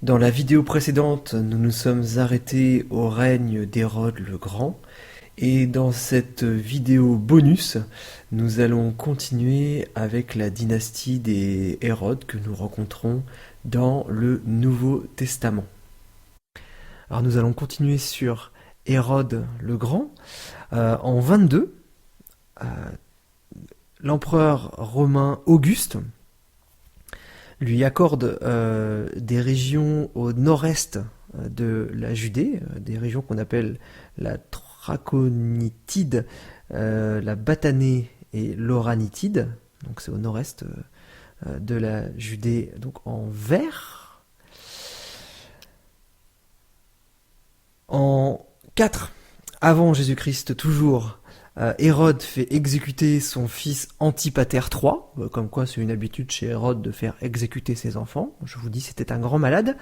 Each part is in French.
Dans la vidéo précédente, nous nous sommes arrêtés au règne d'Hérode le Grand, et dans cette vidéo bonus, nous allons continuer avec la dynastie des Hérodes que nous rencontrons dans le Nouveau Testament. Alors nous allons continuer sur Hérode le Grand. En 22, l'empereur romain Auguste lui accorde des régions au nord-est de la Judée, des régions qu'on appelle la Traconitide, la Batanée et l'Oranitide. Donc c'est au nord-est de la Judée, donc en vert. En 4 avant Jésus-Christ toujours, Hérode fait exécuter son fils Antipater III, comme quoi c'est une habitude chez Hérode de faire exécuter ses enfants. Je vous dis, c'était un grand malade.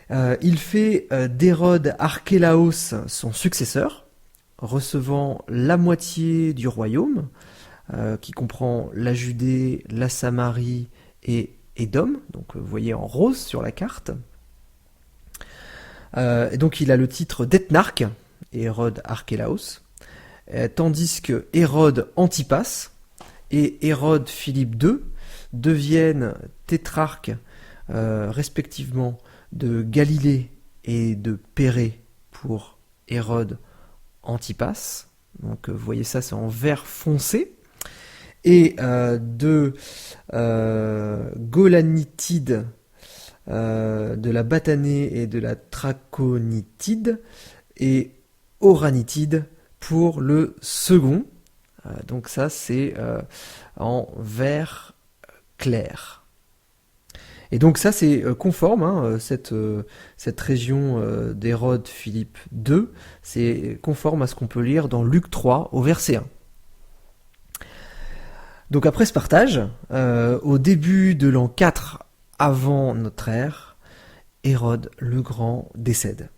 Il fait d'Hérode Archélaos son successeur, recevant la moitié du royaume, qui comprend la Judée, la Samarie et Édom, donc vous voyez en rose sur la carte. Et donc il a le titre d'ethnarque, Hérode Archélaos, tandis que Hérode Antipas et Hérode Philippe II deviennent tétrarques respectivement de Galilée et de Pérée pour Hérode Antipas. Donc vous voyez ça, c'est en vert foncé. Et de Golanitide, de la Batanée et de la Traconitide, et Oranitide pour le second. Donc ça, c'est en vert clair. Et donc ça, c'est conforme, cette région d'Hérode Philippe II, c'est conforme à ce qu'on peut lire dans Luc 3 au verset 1. Donc après ce partage, au début de l'an 4 avant notre ère, Hérode le Grand décède.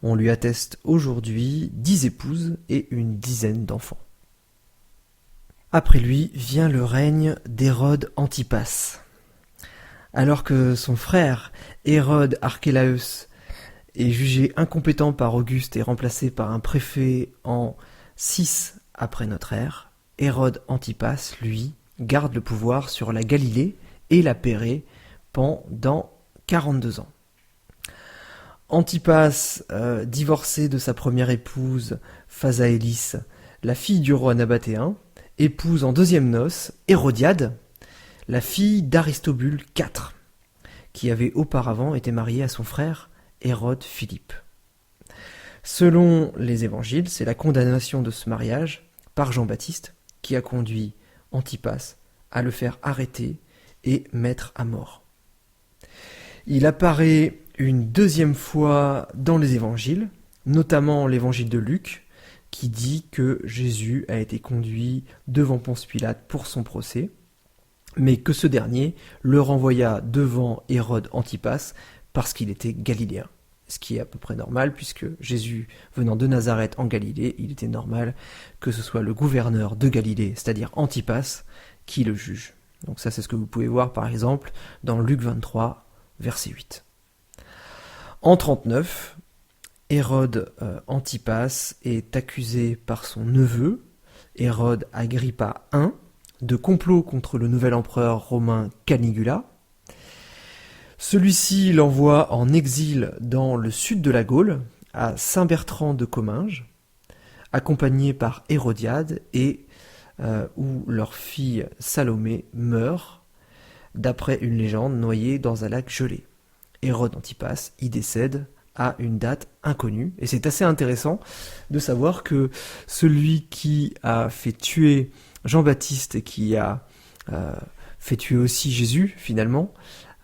On lui atteste aujourd'hui 10 épouses et une dizaine d'enfants. Après lui vient le règne d'Hérode Antipas. Alors que son frère Hérode Archélaos est jugé incompétent par Auguste et remplacé par un préfet en 6 après notre ère, Hérode Antipas, lui, garde le pouvoir sur la Galilée et la Pérée pendant 42 ans. Antipas, divorcé de sa première épouse, Phasaélis, la fille du roi nabatéen, épouse en deuxième noces Hérodiade, la fille d'Aristobule IV, qui avait auparavant été mariée à son frère Hérode Philippe. Selon les évangiles, c'est la condamnation de ce mariage par Jean-Baptiste qui a conduit Antipas à le faire arrêter et mettre à mort. Il apparaît une deuxième fois dans les évangiles, notamment l'évangile de Luc, qui dit que Jésus a été conduit devant Ponce Pilate pour son procès, mais que ce dernier le renvoya devant Hérode Antipas parce qu'il était galiléen. Ce qui est à peu près normal, puisque Jésus venant de Nazareth en Galilée, il était normal que ce soit le gouverneur de Galilée, c'est-à-dire Antipas, qui le juge. Donc ça, c'est ce que vous pouvez voir par exemple dans Luc 23, verset 8. En 39, Hérode Antipas est accusé par son neveu, Hérode Agrippa I, de complot contre le nouvel empereur romain Caligula. Celui-ci l'envoie en exil dans le sud de la Gaule, à Saint-Bertrand de Comminges, accompagné par Hérodiade, et où leur fille Salomé meurt, d'après une légende, noyée dans un lac gelé. Hérode Antipas y décède à une date inconnue. Et c'est assez intéressant de savoir que celui qui a fait tuer Jean-Baptiste et qui a fait tuer aussi Jésus, finalement,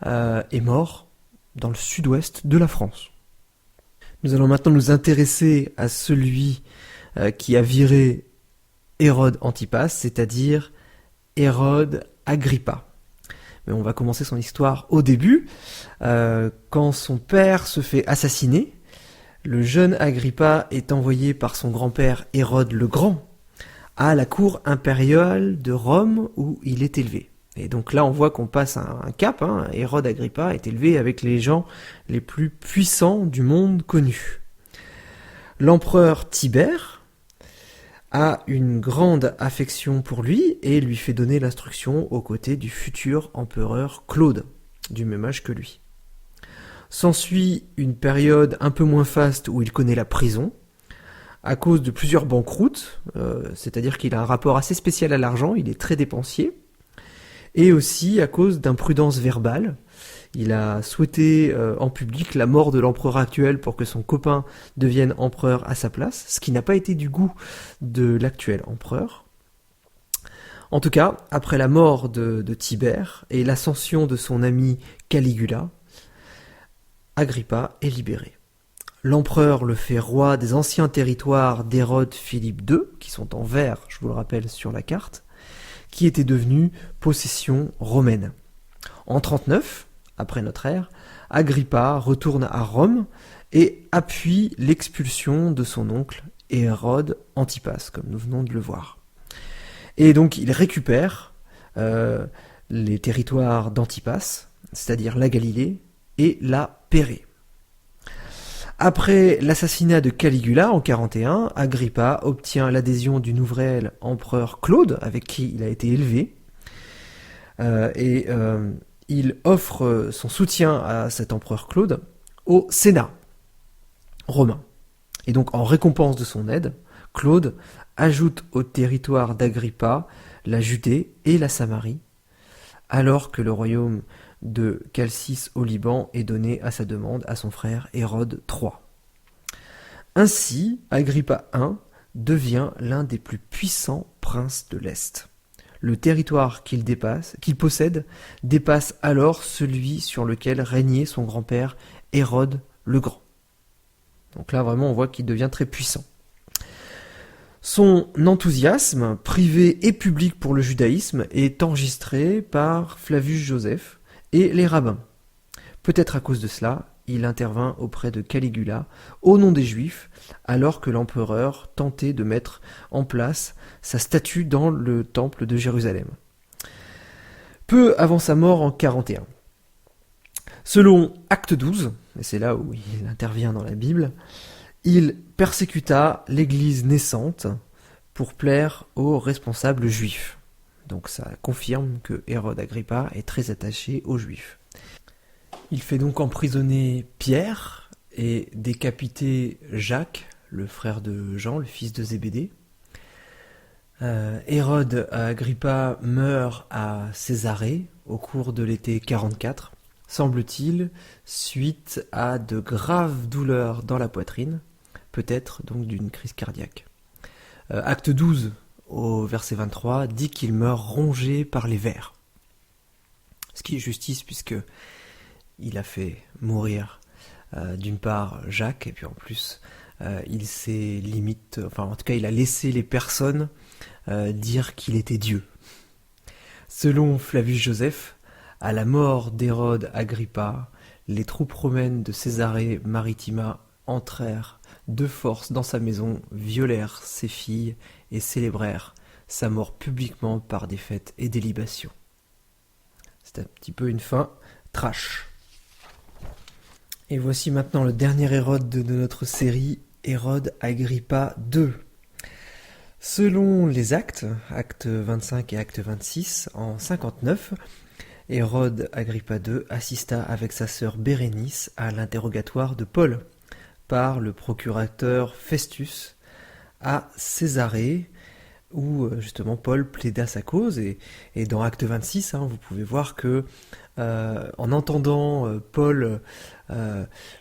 est mort dans le sud-ouest de la France. Nous allons maintenant nous intéresser à celui qui a viré Hérode Antipas, c'est-à-dire Hérode Agrippa. Mais on va commencer son histoire au début. Quand son père se fait assassiner, le jeune Agrippa est envoyé par son grand-père Hérode le Grand à la cour impériale de Rome où il est élevé. Et donc là, on voit qu'on passe un cap. Hérode Agrippa est élevé avec les gens les plus puissants du monde connu. L'empereur Tibère a une grande affection pour lui et lui fait donner l'instruction aux côtés du futur empereur Claude, du même âge que lui. S'ensuit une période un peu moins faste où il connaît la prison, à cause de plusieurs banqueroutes, c'est-à-dire qu'il a un rapport assez spécial à l'argent, il est très dépensier, et aussi à cause d'imprudence verbale. Il a souhaité en public la mort de l'empereur actuel pour que son copain devienne empereur à sa place, ce qui n'a pas été du goût de l'actuel empereur. En tout cas, après la mort de Tibère et l'ascension de son ami Caligula, Agrippa est libéré. L'empereur le fait roi des anciens territoires d'Hérode Philippe II, qui sont en vert, je vous le rappelle, sur la carte, qui étaient devenus possession romaine. En 39, après notre ère, Agrippa retourne à Rome et appuie l'expulsion de son oncle Hérode Antipas, comme nous venons de le voir. Et donc il récupère les territoires d'Antipas, c'est-à-dire la Galilée et la Pérée. Après l'assassinat de Caligula en 41, Agrippa obtient l'adhésion du nouvel empereur Claude, avec qui il a été élevé, et il offre son soutien à cet empereur Claude au Sénat romain. Et donc en récompense de son aide, Claude ajoute au territoire d'Agrippa la Judée et la Samarie, alors que le royaume de Chalcis au Liban est donné à sa demande à son frère Hérode III. Ainsi, Agrippa I devient l'un des plus puissants princes de l'Est. Le territoire qu'il possède dépasse alors celui sur lequel régnait son grand-père Hérode le Grand. Donc là, vraiment, on voit qu'il devient très puissant. Son enthousiasme, privé et public pour le judaïsme, est enregistré par Flavius Joseph et les rabbins. Peut-être à cause de cela, il intervint auprès de Caligula au nom des Juifs, alors que l'empereur tentait de mettre en place sa statue dans le temple de Jérusalem. Peu avant sa mort en 41. Selon Acte 12, et c'est là où il intervient dans la Bible, il persécuta l'église naissante pour plaire aux responsables juifs. Donc ça confirme que Hérode Agrippa est très attaché aux juifs. Il fait donc emprisonner Pierre et décapiter Jacques, le frère de Jean, le fils de Zébédée. Hérode Agrippa meurt à Césarée au cours de l'été 44, semble-t-il, suite à de graves douleurs dans la poitrine, peut-être donc d'une crise cardiaque. Acte 12, au verset 23, dit qu'il meurt rongé par les vers. Ce qui est justice puisque il a fait mourir d'une part Jacques, et puis en plus il s'est en tout cas il a laissé les personnes dire qu'il était Dieu. Selon Flavius Joseph, à la mort d'Hérode Agrippa, les troupes romaines de Césarée Maritima entrèrent de force dans sa maison, violèrent ses filles et célébrèrent sa mort publiquement par des fêtes et des libations. C'est un petit peu une fin trash. Et voici maintenant le dernier Hérode de notre série, Hérode Agrippa II. Selon les actes 25 et acte 26, en 59, Hérode Agrippa II assista avec sa sœur Bérénice à l'interrogatoire de Paul par le procurateur Festus à Césarée, où justement Paul plaida sa cause. Et dans acte 26, vous pouvez voir que en entendant Paul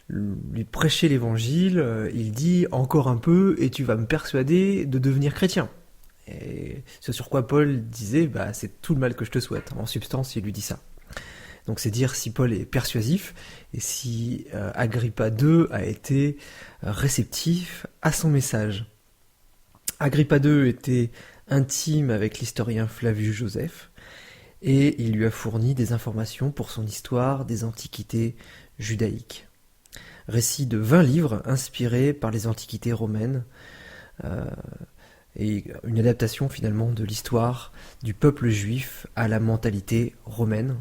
lui prêcher l'évangile, il dit « Encore un peu et tu vas me persuader de devenir chrétien ». Et ce sur quoi Paul disait « C'est tout le mal que je te souhaite ». En substance, il lui dit ça. Donc c'est dire si Paul est persuasif et si Agrippa II a été réceptif à son message. Agrippa II était intime avec l'historien Flavius Joseph et il lui a fourni des informations pour son histoire des antiquités judaïques. Récit de 20 livres inspirés par les antiquités romaines et une adaptation finalement de l'histoire du peuple juif à la mentalité romaine,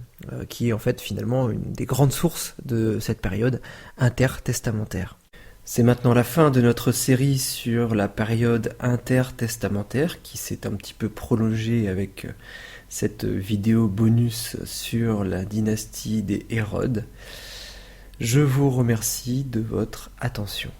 qui est en fait finalement une des grandes sources de cette période intertestamentaire. C'est maintenant la fin de notre série sur la période intertestamentaire qui s'est un petit peu prolongée avec cette vidéo bonus sur la dynastie des Hérodes. Je vous remercie de votre attention.